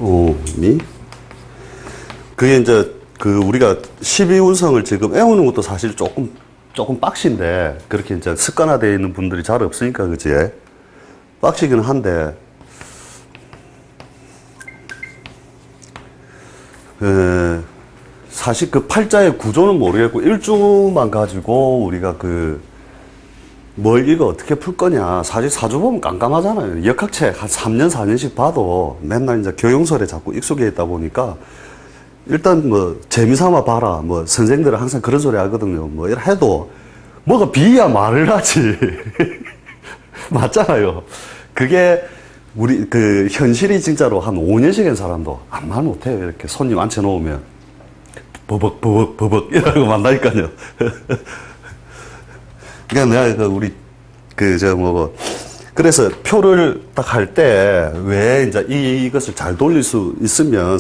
오미. 그게 이제 그 우리가 12운성을 지금 외우는 것도 사실 조금 빡신데, 그렇게 이제 습관화되어 있는 분들이 잘 없으니까, 그지? 빡시기는 한데, 사실 그 팔자의 구조는 모르겠고, 일주만 가지고 우리가 뭘 이거 어떻게 풀 거냐. 사실 사주 보면 깜깜하잖아요. 역학책 한 3년, 4년씩 봐도 맨날 이제 교용설에 자꾸 익숙해 있다 보니까, 일단 뭐 재미삼아 봐라. 뭐 선생들은 항상 그런 소리 하거든요. 뭐 이래 해도 뭐가 비야 말을 하지. 맞잖아요. 그게 우리 현실이 진짜로 한 5년씩 한 사람도 아무 말 못해요. 이렇게 손님 앉혀놓으면 버벅 이러고 만나니까요. 그러니까 내가 우리 그래서 표를 딱 할 때 왜 이제 이것을 잘 돌릴 수 있으면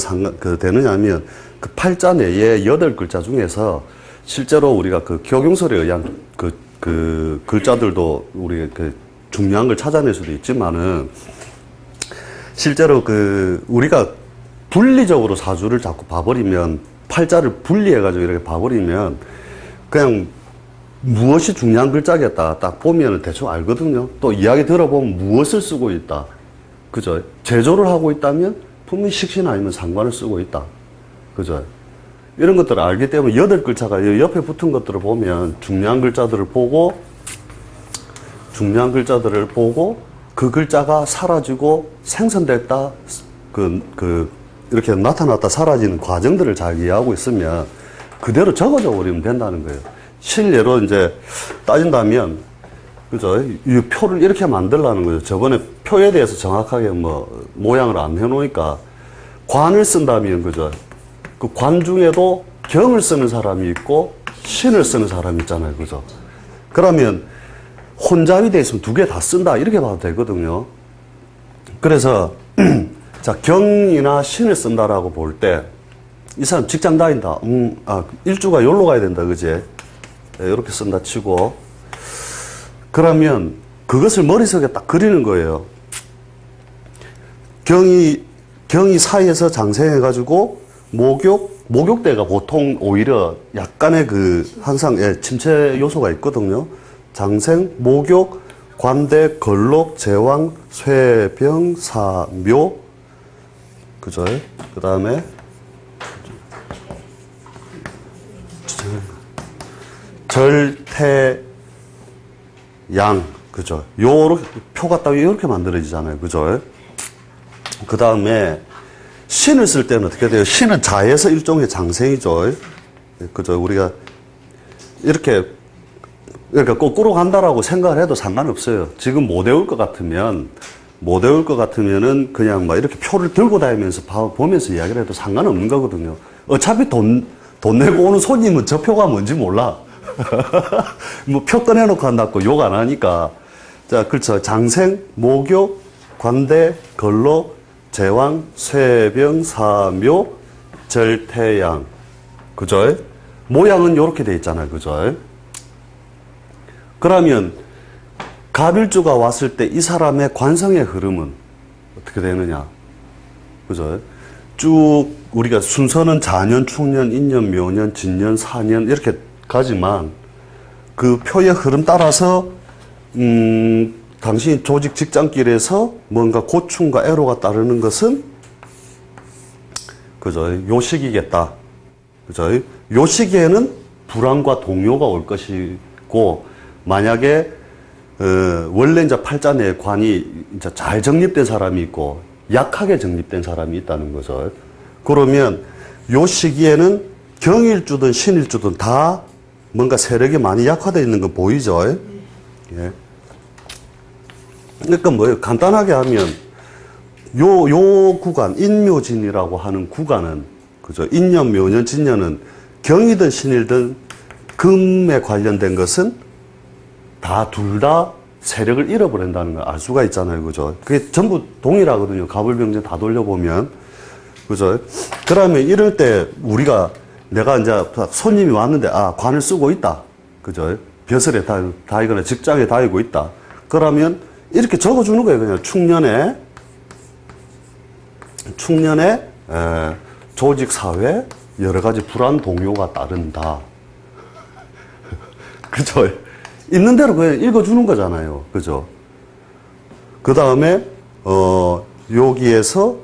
되느냐면, 그 팔자 내에 8글자 중에서 실제로 우리가 그 교경설에 의한 글자들도 우리 중요한 걸 찾아낼 수도 있지만은, 실제로 우리가 분리적으로 사주를 자꾸 봐버리면, 팔자를 분리해가지고 이렇게 봐버리면 그냥 무엇이 중요한 글자겠다 딱 보면 대충 알거든요. 또 이야기 들어보면 무엇을 쓰고 있다. 그죠? 제조를 하고 있다면 분명히 식신 아니면 상관을 쓰고 있다. 그죠? 이런 것들을 알기 때문에 8글자가 옆에 붙은 것들을 보면 중요한 글자들을 보고 그 글자가 사라지고 생성됐다. 이렇게 나타났다 사라지는 과정들을 잘 이해하고 있으면 그대로 적어져 버리면 된다는 거예요. 실례로 이제 따진다면, 그죠? 이 표를 이렇게 만들라는 거죠. 저번에 표에 대해서 정확하게 모양을 안 해놓으니까, 관을 쓴다면, 그죠? 그 관 중에도 경을 쓰는 사람이 있고, 신을 쓰는 사람이 있잖아요. 그죠? 그러면, 혼잡이 돼 있으면 2개 다 쓴다. 이렇게 봐도 되거든요. 그래서, 자, 경이나 신을 쓴다라고 볼 때, 이 사람 직장 다닌다. 일주가 여기로 가야 된다. 그지? 이렇게 쓴다 치고, 그러면 그것을 머릿속에 딱 그리는 거예요. 경이 사이에서 장생해가지고 목욕대가 보통 오히려 약간의 항상 침체 요소가 있거든요. 장생, 목욕, 관대, 걸록, 제왕, 쇠병, 사묘, 그죠? 그 다음에 절태, 양, 그죠? 요렇게, 표가 딱 이렇게 만들어지잖아요. 그죠? 그 다음에, 신을 쓸 때는 어떻게 돼요? 신은 자에서 일종의 장생이죠. 그죠? 우리가, 이렇게, 그러니까 거꾸로 간다라고 생각을 해도 상관없어요. 지금 못 외울 것 같으면은 그냥 막 이렇게 표를 들고 다니면서 보면서 이야기를 해도 상관없는 거거든요. 어차피 돈 내고 오는 손님은 저 표가 뭔지 몰라. 뭐 표 꺼내놓고 한다고 욕 안 하니까. 자, 그렇죠. 장생, 목욕, 관대, 걸록, 제왕, 쇠병, 사묘, 절태양. 그죠? 모양은 이렇게 돼 있잖아요. 그죠? 그러면 갑일주가 왔을 때 이 사람의 관성의 흐름은 어떻게 되느냐? 그죠? 쭉 우리가 순서는 자년, 축년, 인년, 묘년, 진년, 사년 이렇게 가지만 그 표의 흐름 따라서 당신이 조직 직장길에서 뭔가 고충과 애로가 따르는 것은 그죠? 요 시기겠다. 그죠? 요 시기에는 불안과 동요가 올 것이고, 만약에 원래 이제 팔자 내 관이 이제 잘 정립된 사람이 있고 약하게 정립된 사람이 있다는 거죠. 그러면 요 시기에는 경일주든 신일주든 다 뭔가 세력이 많이 약화되어 있는 거 보이죠? 예. 그러니까 뭐예요? 간단하게 하면 요 구간, 인묘진이라고 하는 구간은, 그죠? 인년, 묘년, 진년은 경이든 신일든 금에 관련된 것은 둘 다 세력을 잃어버린다는 걸 알 수가 있잖아요. 그죠? 그게 전부 동일하거든요. 갑을병전 다 돌려보면. 그죠? 그러면 이럴 때 내가 이제 손님이 왔는데, 관을 쓰고 있다. 그죠? 벼슬에 다이거나 직장에 다니고 있다. 그러면 이렇게 적어주는 거예요. 그냥 축년에 축년에 조직 사회 여러 가지 불안 동요가 따른다. 그죠? 있는 대로 그냥 읽어주는 거잖아요. 그죠? 그 다음에 여기에서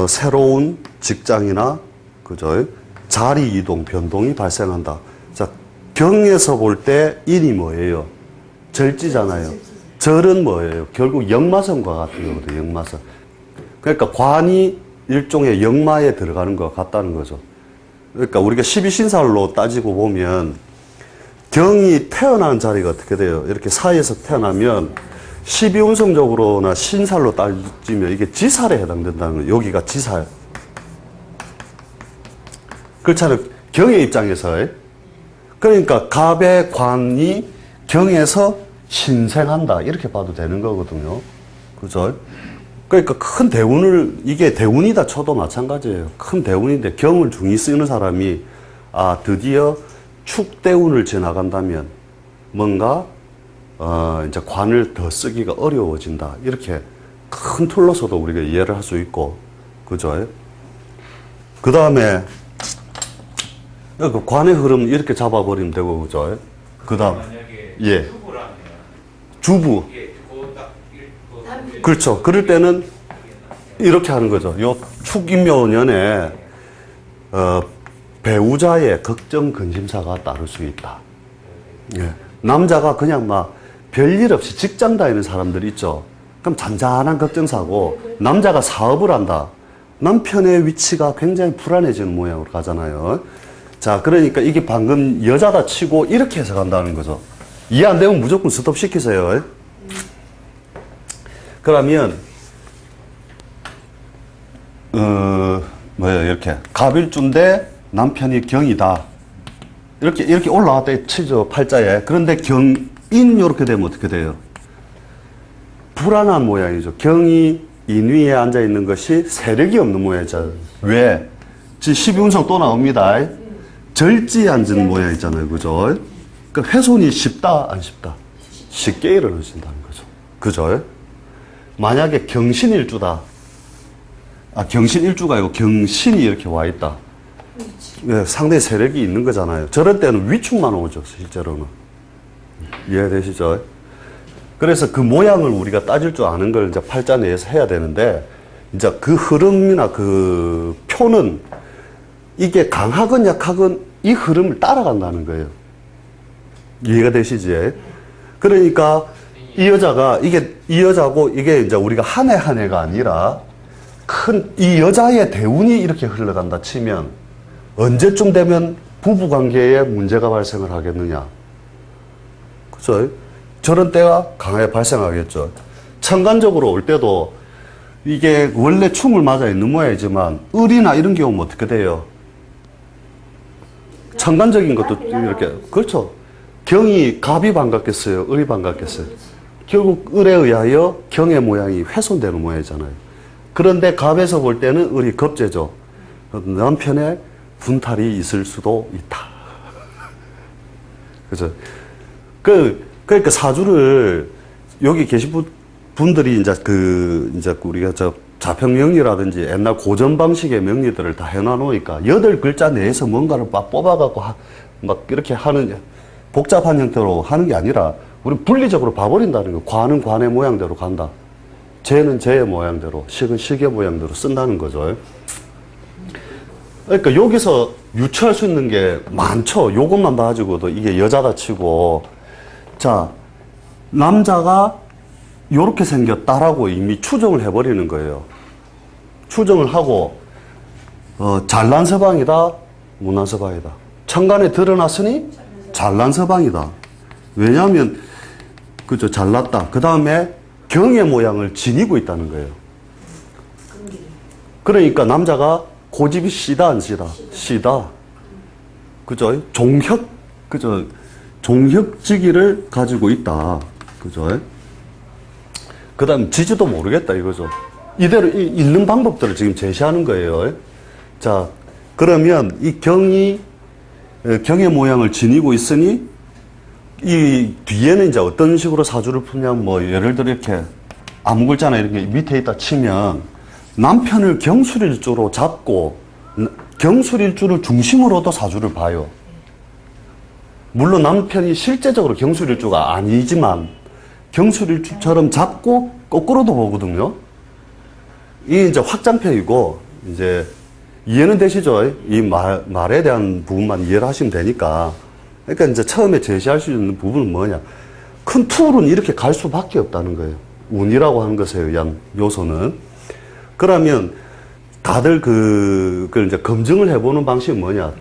새로운 직장이나 그죠? 자리 이동 변동이 발생한다. 자, 경에서 볼 때 인이 뭐예요? 절지잖아요. 절은 뭐예요? 결국 역마성과 같은 거거든요. 역마성. 그러니까 관이 일종의 역마에 들어가는 것 같다는 거죠. 그러니까 우리가 12신살로 따지고 보면 경이 태어난 자리가 어떻게 돼요? 이렇게 사이에서 태어나면 12운성적으로나 신살로 따지면 이게 지살에 해당된다는 거예요. 여기가 지살. 그렇잖아요. 경의 입장에서. 그러니까 갑의 관이 경에서 신생한다. 이렇게 봐도 되는 거거든요. 그죠? 그러니까 큰 대운을, 이게 대운이다 쳐도 마찬가지예요. 큰 대운인데 경을 중히 쓰는 사람이, 아, 드디어 축대운을 지나간다면 뭔가, 이제 관을 더 쓰기가 어려워진다. 이렇게 큰 틀로서도 우리가 이해를 할 수 있고, 그죠? 그 다음에, 그 관의 흐름 이렇게 잡아버리면 되고, 그죠? 그 다음, 예. 주부. 그렇죠. 그럴 때는 이렇게 하는 거죠. 요 축인묘년에 배우자의 걱정 근심사가 따를 수 있다. 예. 남자가 그냥 막 별일 없이 직장 다니는 사람들 있죠. 그럼 잔잔한 걱정사고, 남자가 사업을 한다. 남편의 위치가 굉장히 불안해지는 모양으로 가잖아요. 자, 그러니까 이게 방금 여자다 치고 이렇게 해석한다는 거죠. 이해 안 되면 무조건 스톱 시키세요. 그러면 이렇게 갑일주인데 남편이 경이다. 이렇게 올라왔다 치죠, 팔자에. 그런데 경인 이렇게 되면 어떻게 돼요? 불안한 모양이죠. 경이 인 위에 앉아 있는 것이 세력이 없는 모양이죠. 왜? 지금 12운성 또 나옵니다. 절지에 앉은 모양이잖아요, 그죠? 그러니까 훼손이 쉽다, 안 쉽다? 쉽게 일어나신다는 거죠. 그죠? 만약에 경신일주다. 아, 경신일주가 아니고 경신이 이렇게 와 있다. 예, 상당히 세력이 있는 거잖아요. 저럴 때는 위축만 오죠, 실제로는. 이해되시죠? 그래서 그 모양을 우리가 따질 줄 아는 걸 이제 팔자 내에서 해야 되는데, 이제 그 흐름이나 그 표는 이게 강하건 약하건 이 흐름을 따라간다는 거예요. 이해가 되시지? 그러니까 이 여자가, 이 여자고 이게 이제 우리가 한 해 한 해가 아니라 이 여자의 대운이 이렇게 흘러간다 치면 언제쯤 되면 부부 관계에 문제가 발생을 하겠느냐. 그죠? 저런 때가 강하게 발생하겠죠. 천간적으로 올 때도 이게 원래 충을 맞아 있는 모양이지만 을이나 이런 경우는 어떻게 돼요? 천간적인 것도 이렇게, 그렇죠. 경이 갑이 반갑겠어요? 을이 반갑겠어요? 결국 을에 의하여 경의 모양이 훼손되는 모양이잖아요. 그런데 갑에서 볼 때는 을이 겁재죠. 남편의 분탈이 있을 수도 있다. 그죠? 그러니까 사주를 여기 계신 분들이 이제 우리가 자평 명리라든지 옛날 고전 방식의 명리들을 다 해놔놓으니까 8글자 내에서 뭔가를 막 뽑아갖고 막 이렇게 하는 복잡한 형태로 하는 게 아니라 우리 분리적으로 봐버린다는 거예요. 관은 관의 모양대로 간다. 재는 재의 모양대로, 식은 식의 모양대로 쓴다는 거죠. 그러니까 여기서 유추할 수 있는 게 많죠. 요것만 봐가지고도 이게 여자다 치고, 자, 남자가 요렇게 생겼다라고 이미 추정을 해버리는 거예요. 추정을 하고, 잘난 서방이다, 못난 서방이다. 천간에 드러났으니 잘난 서방이다. 왜냐하면, 그죠, 잘났다. 그 다음에 경의 모양을 지니고 있다는 거예요. 그러니까 남자가 고집이 씨다, 안 씨다? 씨다. 그죠? 그죠? 종혁지기를 가지고 있다. 그죠? 그 다음 지지도 모르겠다 이거죠. 이대로 읽는 방법들을 지금 제시하는 거예요. 자, 그러면 이 경의 모양을 지니고 있으니 이 뒤에는 이제 어떤 식으로 사주를 풀냐면 뭐 예를 들어 이렇게 아무 글자나 이렇게 밑에 있다 치면 남편을 경술일주로 잡고 경술일주를 중심으로도 사주를 봐요. 물론 남편이 실제적으로 경술일주가 아니지만 경술일주처럼 잡고 거꾸로도 보거든요. 이게 이제 확장팩이고, 이제 이해는 되시죠? 이 말에 대한 부분만 이해를 하시면 되니까. 그러니까 이제 처음에 제시할 수 있는 부분은 뭐냐. 큰 툴은 이렇게 갈 수밖에 없다는 거예요. 운이라고 하는 것에 의한 요소는. 그러면 다들 그걸 이제 검증을 해보는 방식이 뭐냐.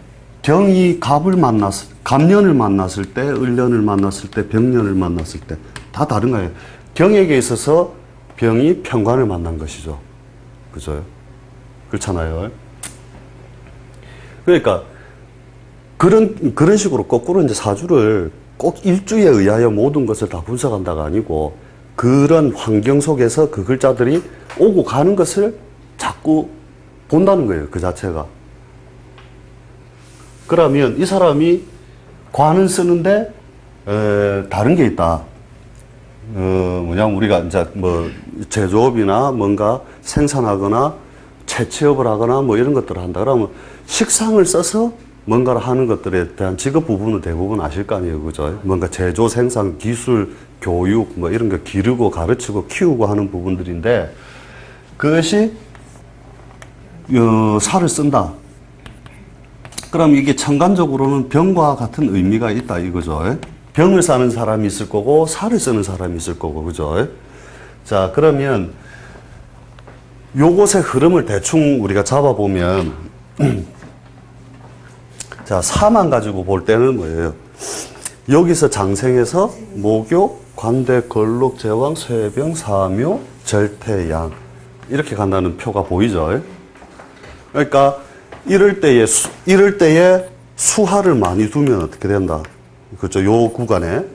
경이 갑년을 만났을 때, 을년을 만났을 때, 병년을 만났을 때, 다 다른 거예요. 경에게 있어서 병이 편관을 만난 것이죠. 그죠? 그렇잖아요. 그러니까, 그런 식으로 거꾸로 이제 사주를 꼭 일주에 의하여 모든 것을 다 분석한다가 아니고, 그런 환경 속에서 그 글자들이 오고 가는 것을 자꾸 본다는 거예요. 그 자체가. 그러면 이 사람이 관을 쓰는데, 다른 게 있다. 우리가 이제 제조업이나 뭔가 생산하거나 채취업을 하거나 뭐 이런 것들을 한다. 그러면 식상을 써서 뭔가를 하는 것들에 대한 직업 부분은 대부분 아실 거 아니에요. 그죠? 뭔가 제조, 생산, 기술, 교육, 뭐 이런 거 기르고 가르치고 키우고 하는 부분들인데, 그것이, 살을 쓴다. 그럼 이게 천간적으로는 병과 같은 의미가 있다 이거죠. 병을 사는 사람이 있을 거고 살을 쓰는 사람이 있을 거고, 그죠? 자, 그러면 요것의 흐름을 대충 우리가 잡아보면 자, 사만 가지고 볼 때는 뭐예요? 여기서 장생에서 목욕, 관대, 걸록, 제왕, 쇠병, 사묘, 절태양 이렇게 간다는 표가 보이죠? 그러니까 이럴 때에 수화를 많이 두면 어떻게 된다? 그렇죠. 요 구간에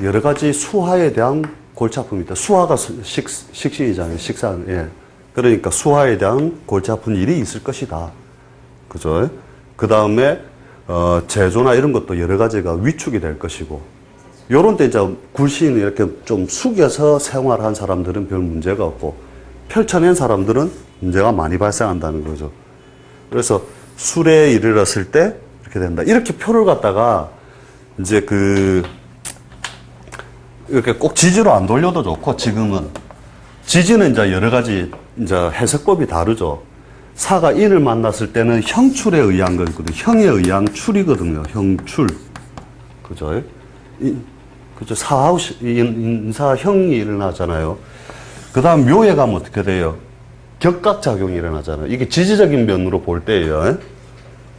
여러 가지 수화에 대한 골치 아픔이 있다. 수화가 식신이잖아요. 식상. 예. 그러니까 수화에 대한 골치 아픈 일이 있을 것이다. 그죠? 그 다음에, 제조나 이런 것도 여러 가지가 위축이 될 것이고, 요런 때 이제 굴신을 이렇게 좀 숙여서 생활한 사람들은 별 문제가 없고, 펼쳐낸 사람들은 문제가 많이 발생한다는 거죠. 그래서 술에 이르렀을 때 이렇게 된다. 이렇게 표를 갖다가 이제 이렇게 꼭 지지로 안 돌려도 좋고, 지금은. 지지는 이제 여러 가지 이제 해석법이 다르죠. 사가 인을 만났을 때는 형출에 의한 거거든요. 형에 의한 출이거든요. 형출. 그죠? 그죠? 인사 형이 일어나잖아요. 그 다음 묘에 가면 어떻게 돼요? 격각작용이 일어나잖아요. 이게 지지적인 면으로 볼 때예요.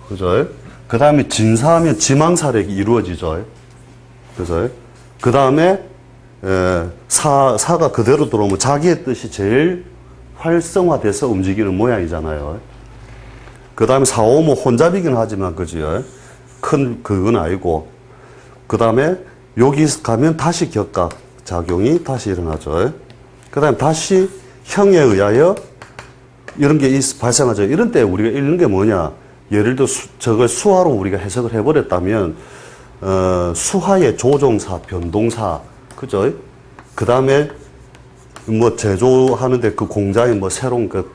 그죠? 그 다음에 진사하면 지망사력이 이루어지죠. 그죠? 그 다음에, 사가 그대로 들어오면 자기의 뜻이 제일 활성화돼서 움직이는 모양이잖아요. 그 다음에 사오면 혼잡이긴 하지만, 그죠? 큰, 그건 아니고. 그 다음에 여기 가면 다시 격각작용이 다시 일어나죠. 그 다음에 다시 형에 의하여 이런 게 발생하죠. 이런 때 우리가 읽는 게 뭐냐. 예를 들어 저걸 수화로 우리가 해석을 해버렸다면 수화의 조종사, 변동사, 그죠? 그 다음에 뭐 제조하는데 그 공장에 뭐 새로운 그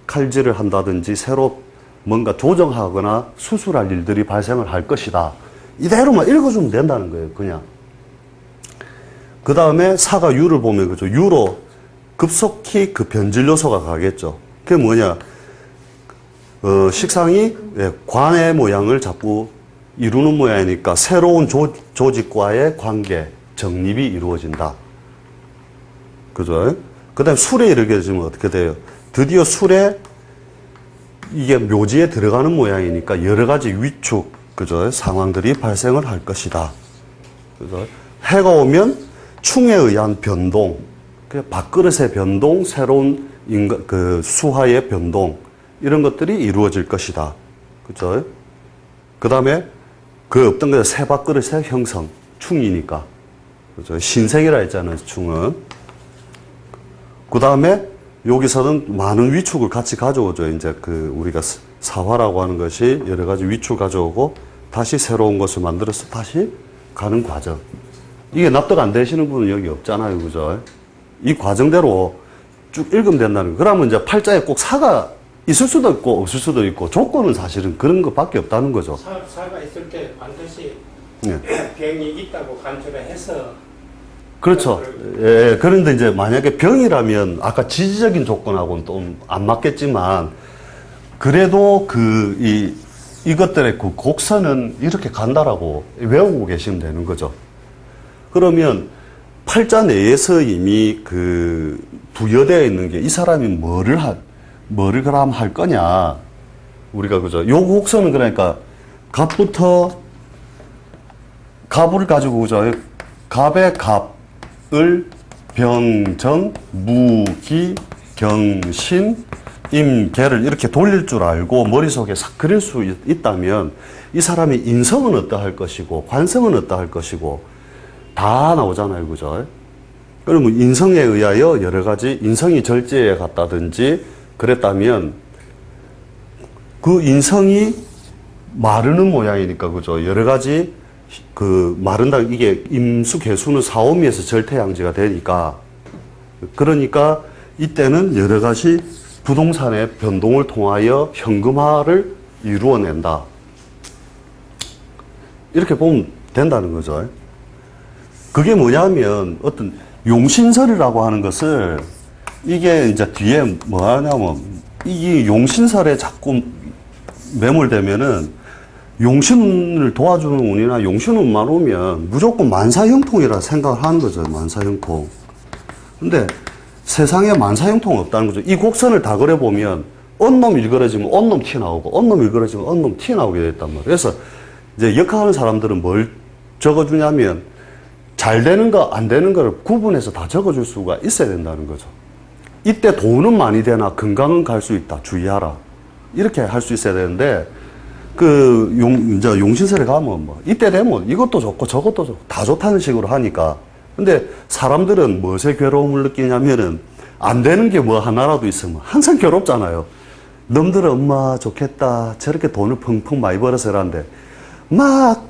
칼질을 한다든지 새로 뭔가 조정하거나 수술할 일들이 발생을 할 것이다. 이대로만 읽어주면 된다는 거예요, 그냥. 그 다음에 사가 유를 보면 그죠? 유로 급속히 그 변질 요소가 가겠죠. 그게 뭐냐? 식상이 관의 모양을 자꾸 이루는 모양이니까 새로운 조직과의 관계, 정립이 이루어진다. 그죠? 그 다음에 술에 이르게 되면 어떻게 돼요? 드디어 술에 이게 묘지에 들어가는 모양이니까 여러 가지 위축, 그죠? 상황들이 발생을 할 것이다. 그죠? 해가 오면 충에 의한 변동, 밥그릇의 변동, 새로운 수화의 변동, 이런 것들이 이루어질 것이다. 그죠? 그 다음에 그 없던 게 새 밥그릇의 형성, 충이니까. 그죠? 신생이라 했잖아요, 충은. 그 다음에 여기서는 많은 위축을 같이 가져오죠. 이제 우리가 사화라고 하는 것이 여러 가지 위축 가져오고 다시 새로운 것을 만들어서 다시 가는 과정. 이게 납득 안 되시는 분은 여기 없잖아요. 그죠? 이 과정대로 쭉 읽으면 된다는 거예요. 그러면 이제 팔자에 꼭 사가 있을 수도 있고 없을 수도 있고 조건은 사실은 그런 것밖에 없다는 거죠. 사가 있을 때 반드시 예. 병이 있다고 간주를 해서 그렇죠. 예, 그런데 이제 만약에 병이라면 아까 지지적인 조건하고는 또 안 맞겠지만 그래도 이것들의 그 곡선은 이렇게 간다라고 외우고 계시면 되는 거죠. 그러면 팔자 내에서 이미 그 부여되어 있는 게 이 사람이 뭐를 그럼 할 거냐. 우리가 그죠. 요 곡선은 그러니까 갑부터 갑을 가지고 그죠. 갑의 갑을 병정 무기 경신 임계를 이렇게 돌릴 줄 알고 머릿속에 싹 그릴 수 있다면 이 사람의 인성은 어떠할 것이고 관성은 어떠할 것이고 다 나오잖아요. 그죠? 그러면 인성에 의하여 여러 가지 인성이 절제에 갔다든지 그랬다면 그 인성이 마르는 모양이니까 그죠? 여러 가지 그 마른다 이게 임수 개수는 사오미에서 절태양지가 되니까 그러니까 이때는 여러 가지 부동산의 변동을 통하여 현금화를 이루어낸다. 이렇게 보면 된다는 거죠. 그게 뭐냐면 어떤 용신설이라고 하는 것을 이게 이제 뒤에 뭐 하냐면 이 용신설에 자꾸 매몰되면은 용신을 도와주는 운이나 용신운만 오면 무조건 만사형통이라 생각을 하는 거죠. 만사형통. 근데 세상에 만사형통 없다는 거죠. 이 곡선을 다 그려보면 언놈 일그러지면 언놈 티 나오고 언놈 일그러지면 언놈 티 나오게 됐단 말이에요. 그래서 이제 역학하는 사람들은 뭘 적어주냐면 잘 되는 거 안 되는 거를 구분해서 다 적어줄 수가 있어야 된다는 거죠. 이때 돈은 많이 되나 건강은 갈 수 있다. 주의하라. 이렇게 할 수 있어야 되는데 이제 용신설에 가면 뭐 이때 되면 이것도 좋고 저것도 좋고 다 좋다는 식으로 하니까 근데 사람들은 무엇에 괴로움을 느끼냐면은 안 되는 게 뭐 하나라도 있으면 항상 괴롭잖아요. 놈들은 엄마 좋겠다. 저렇게 돈을 펑펑 많이 벌어서 이러는데 막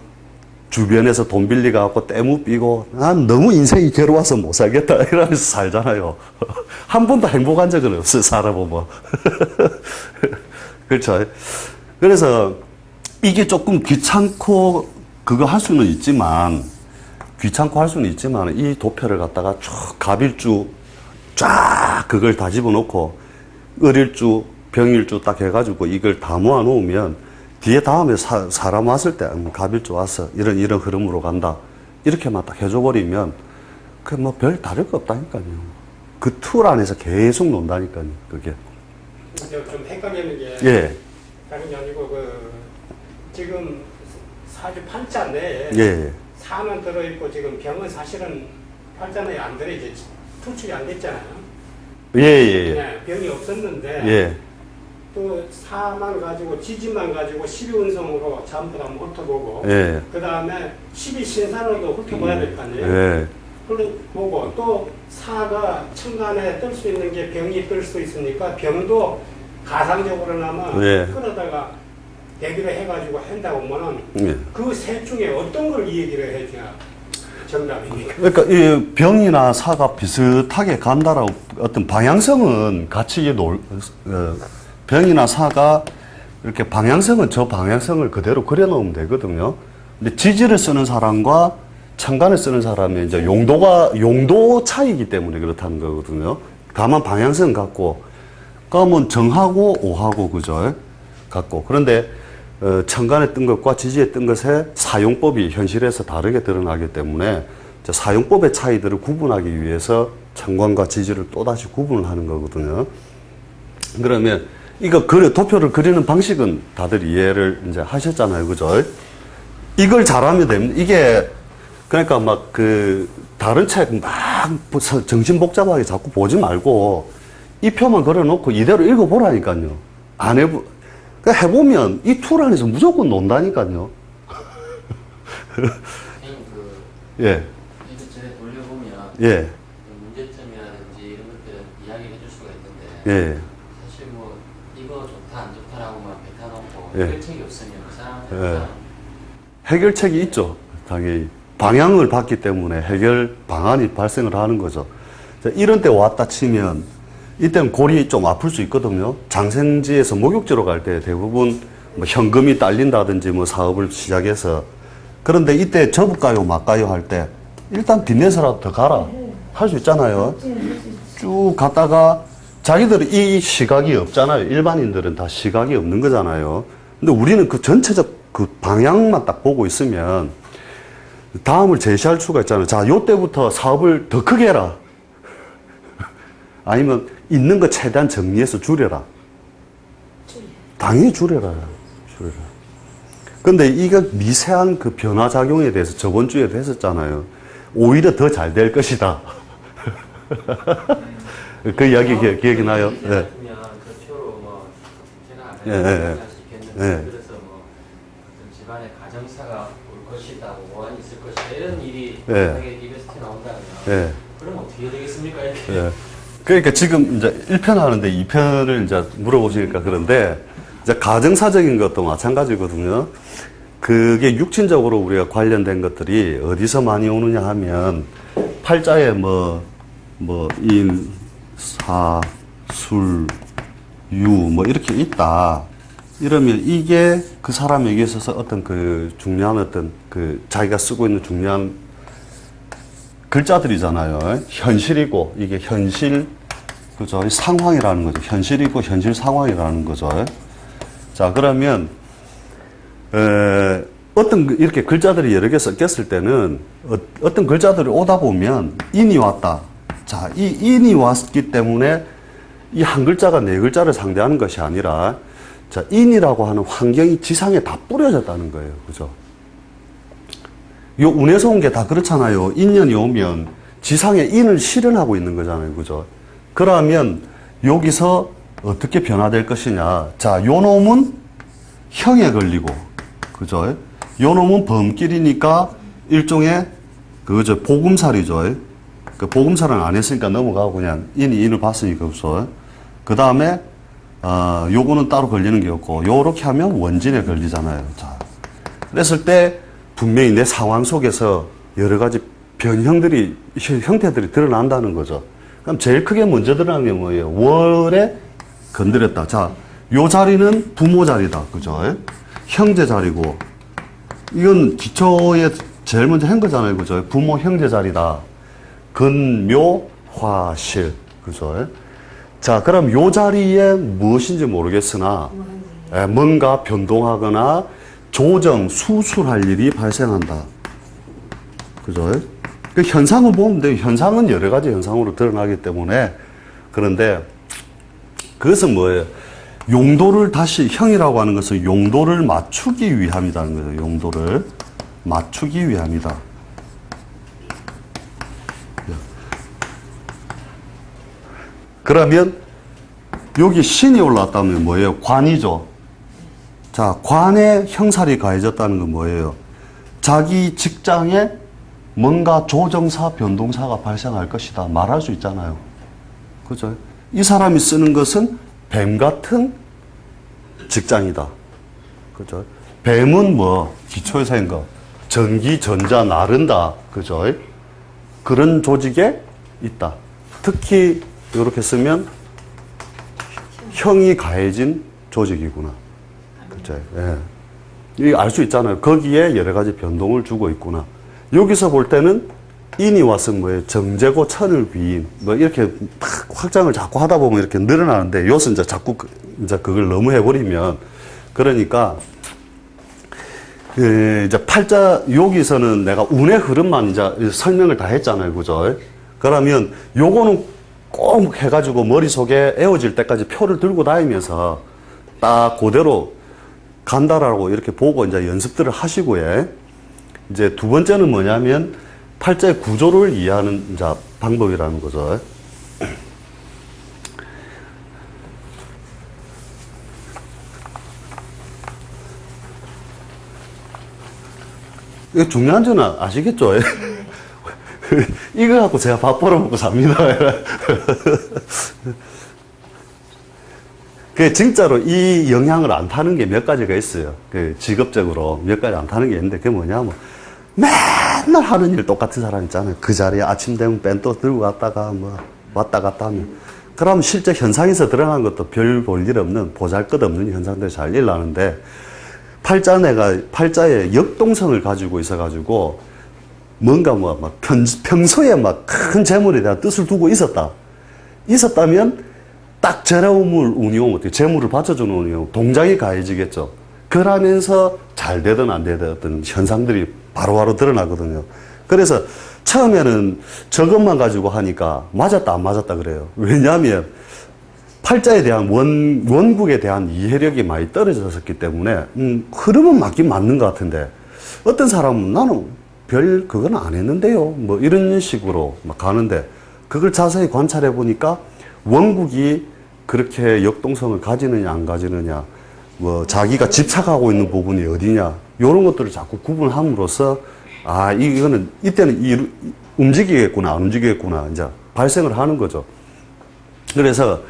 주변에서 돈 빌리가갖고 떼무 삐고 난 너무 인생이 괴로워서 못 살겠다 이러면서 살잖아요. 한 번도 행복한 적은 없어요. 살아보면. 그렇죠. 그래서 이게 조금 귀찮고 그거 할 수는 있지만 귀찮고 할 수는 있지만 이 도표를 갖다가 쭉 갑일주 쫙 그걸 다 집어넣고 을일주 병일주 딱 해가지고 이걸 다 모아 놓으면 뒤에 다음에 사람 왔을 때 갑일주 왔어 이런 흐름으로 간다 이렇게만 딱 해줘버리면 그 뭐 별 다를 거 없다니까요. 그 툴 안에서 계속 논다니까요. 그게 좀 헷갈리는 게 예. 다른 게 아니고 지금 사주 팔자 내에 예. 사는 들어있고 지금 병은 사실은 팔자 내에 안 들어 이제 투출이 안 됐잖아요. 예. 네, 병이 없었는데 예. 또 사만 가지고 지지만 가지고 12운성으로 전부 다 훑어보고 예. 그 다음에 12신산으로도 훑어봐야 될 거 아니에요. 예. 보고 또 사가 천간에 뜰 수 있는 게 병이 뜰 수 있으니까 병도 가상적으로 나면 예. 끌어다가 대비를 해가지고 한다고 하면은 예. 그 셋 중에 어떤 걸 이 얘기를 해줘야 정답입니까? 그러니까 이 병이나 사가 비슷하게 간다라고 어떤 방향성은 같이 병이나 사가 이렇게 방향성은 저 방향성을 그대로 그려놓으면 되거든요. 근데 지지를 쓰는 사람과 천간을 쓰는 사람의 이제 용도 차이기 때문에 그렇다는 거거든요. 다만 방향성은 같고, 그러면 정하고 오하고 그죠? 같고. 그런데 천간에 뜬 것과 지지에 뜬 것의 사용법이 현실에서 다르게 드러나기 때문에 사용법의 차이들을 구분하기 위해서 천간과 지지를 또다시 구분을 하는 거거든요. 그러면 이거 도표를 그리는 방식은 다들 이해를 이제 하셨잖아요. 그죠? 이걸 잘하면 됩니다. 이게 그러니까 막 다른 책 막 정신 복잡하게 자꾸 보지 말고 이 표만 그려놓고 이대로 읽어보라니까요. 안 해보면 이 툴 안에서 무조건 논다니까요. 예. 이것저것 돌려보면 예. 문제점이라든지 이런 것들은 이야기를 해줄 수가 있는데 예. 사실 뭐 이거 좋다 안 좋다라고만 뱉어놓고 예. 해결책이 없으면 그 사람한테 해결책이 있죠. 당연히. 방향을 봤기 때문에 해결 방안이 발생을 하는 거죠. 자, 이런 때 왔다 치면 이때는 골이 좀 아플 수 있거든요. 장생지에서 목욕지로 갈 때 대부분 뭐 현금이 딸린다든지 뭐 사업을 시작해서. 그런데 이때 접을까요, 말까요 할 때 일단 빚내서라도 더 가라. 할 수 있잖아요. 쭉 갔다가 자기들은 이 시각이 없잖아요. 일반인들은 다 시각이 없는 거잖아요. 근데 우리는 그 전체적 그 방향만 딱 보고 있으면 다음을 제시할 수가 있잖아요. 자, 요때부터 사업을 더 크게 해라. 아니면 있는 거 최대한 정리해서 줄여라. 당연히 줄여라. 근데 이거 미세한 그 변화작용에 대해서 저번 주에도 했었잖아요. 오히려 더 잘 될 것이다. 그 이야기 기억이 나요? 예. 그러면 그 표로 뭐 제가 안 예, 해도 예, 할수 있겠는데 예. 그래서 뭐 어떤 집안에 가정사가 올 것이다, 뭐 원한이 있을 것이다 이런 일이 예. 만약에 이베스트에 나온다면 예. 그럼 어떻게 해야 되겠습니까? 이렇게. 예. 그러니까 지금 이제 1편 하는데 2편을 이제 물어보시니까 그런데 이제 가정사적인 것도 마찬가지거든요. 그게 육친적으로 우리가 관련된 것들이 어디서 많이 오느냐 하면 팔자에 인, 사, 술, 유, 뭐 이렇게 있다. 이러면 이게 그 사람에게 있어서 어떤 그 중요한 어떤 그 자기가 쓰고 있는 중요한 글자들이잖아요. 현실이고, 이게 현실, 그죠? 상황이라는 거죠. 현실이고, 현실 상황이라는 거죠. 자, 그러면, 이렇게 글자들이 여러 개 섞였을 때는, 어떤 글자들이 오다 보면, 인이 왔다. 자, 이 인이 왔기 때문에, 이 한 글자가 네 글자를 상대하는 것이 아니라, 자, 인이라고 하는 환경이 지상에 다 뿌려졌다는 거예요. 그죠? 요 운에서 온 게 다 그렇잖아요. 인연이 오면 지상에 인을 실현하고 있는 거잖아요. 그죠? 그러면 여기서 어떻게 변화될 것이냐. 자, 요 놈은 형에 걸리고, 그죠? 요 놈은 범길이니까 일종의 그죠? 보금살이죠. 그 보금살은 안 했으니까 넘어가고 그냥 인을 봤으니까 그죠? 그 다음에 요거는 따로 걸리는 게 없고 요렇게 하면 원진에 걸리잖아요. 자, 그랬을 때 분명히 내 상황 속에서 여러 가지 변형들이, 형태들이 드러난다는 거죠. 그럼 제일 크게 먼저 드러나는 게 뭐예요? 월에 건드렸다. 자, 요 자리는 부모 자리다. 그죠? 형제 자리고, 이건 기초에 제일 먼저 한 거잖아요. 그죠? 부모, 형제 자리다. 근묘, 화실. 그죠? 자, 그럼 요 자리에 무엇인지 모르겠으나, 뭔가 변동하거나, 조정, 수술할 일이 발생한다. 그죠? 그 현상을 보면 돼요. 현상은 여러 가지 현상으로 드러나기 때문에. 그런데 그것은 뭐예요? 용도를 다시, 형이라고 하는 것은 용도를 맞추기 위함이라는 거죠. 용도를 맞추기 위함이다. 그러면 여기 신이 올라왔다면 뭐예요? 관이죠. 자, 관에 형살이 가해졌다는 건 뭐예요? 자기 직장에 뭔가 조정사, 변동사가 발생할 것이다. 말할 수 있잖아요. 그죠? 이 사람이 쓰는 것은 뱀 같은 직장이다. 그죠? 뱀은 뭐, 기초회사인 거. 전기, 전자, 나른다. 그죠? 그런 조직에 있다. 특히, 이렇게 쓰면, 형이 가해진 조직이구나. 그죠? 예. 이거 알 수 있잖아요. 거기에 여러 가지 변동을 주고 있구나. 여기서 볼 때는 인이 와서 뭐예요? 정제고 천을 위인. 뭐 이렇게 탁 확장을 자꾸 하다 보면 이렇게 늘어나는데 요새 이제 자꾸 이제 그걸 너무 해버리면 그러니까 이제 팔자 여기서는 내가 운의 흐름만 이제 설명을 다 했잖아요. 그죠? 그러면 요거는 꼭 해가지고 머릿속에 에워질 때까지 표를 들고 다니면서 딱 그대로 간다라고 이렇게 보고 이제 연습들을 하시고요. 이제 두 번째는 뭐냐면 팔자의 구조를 이해하는 이제 방법이라는 거죠. 이거 중요한 점은 아시겠죠? 이거 갖고 제가 밥 벌어 먹고 삽니다. 그 진짜로 이 영향을 안 타는 게 몇 가지가 있어요. 그 직업적으로 몇 가지 안 타는 게 있는데 그게 뭐냐면 맨날 하는 일 똑같은 사람 있잖아요. 그 자리에 아침 되면 뺀 또 들고 갔다가 뭐 왔다 갔다 하면 그럼 실제 현상에서 드러난 것도 별 볼 일 없는 보잘것없는 현상들이 잘 일어나는데 팔자의 역동성을 가지고 있어가지고 뭔가 막 평소에 막 큰 재물에 대한 뜻을 두고 있었다면 딱 재물을 운용, 어떻게 재물을 받쳐주는 운용, 동작이 가해지겠죠. 그러면서 잘 되든 안 되든 어떤 현상들이 바로바로 드러나거든요. 그래서 처음에는 저것만 가지고 하니까 맞았다 안 맞았다 그래요. 왜냐하면 팔자에 대한 원국에 대한 이해력이 많이 떨어졌었기 때문에 흐름은 맞긴 맞는 것 같은데 어떤 사람은 나는 별 그건 안 했는데요 뭐 이런 식으로 막 가는데 그걸 자세히 관찰해 보니까 원국이 그렇게 역동성을 가지느냐 안 가지느냐 뭐 자기가 집착하고 있는 부분이 어디냐 이런 것들을 자꾸 구분함으로써 아 이거는 이때는 움직이겠구나 안 움직이겠구나 이제 발생을 하는 거죠. 그래서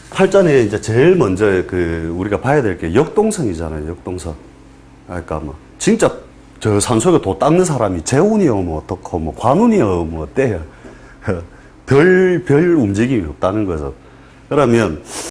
팔자에 이제 제일 먼저 우리가 봐야 될 게 역동성이잖아요. 역동성. 그러니까 뭐 진짜 저 산속에 도 닦는 사람이 재운이 오면 어떻고 뭐 관운이 오면 어때요? 별 움직임이 없다는 거죠. 그러면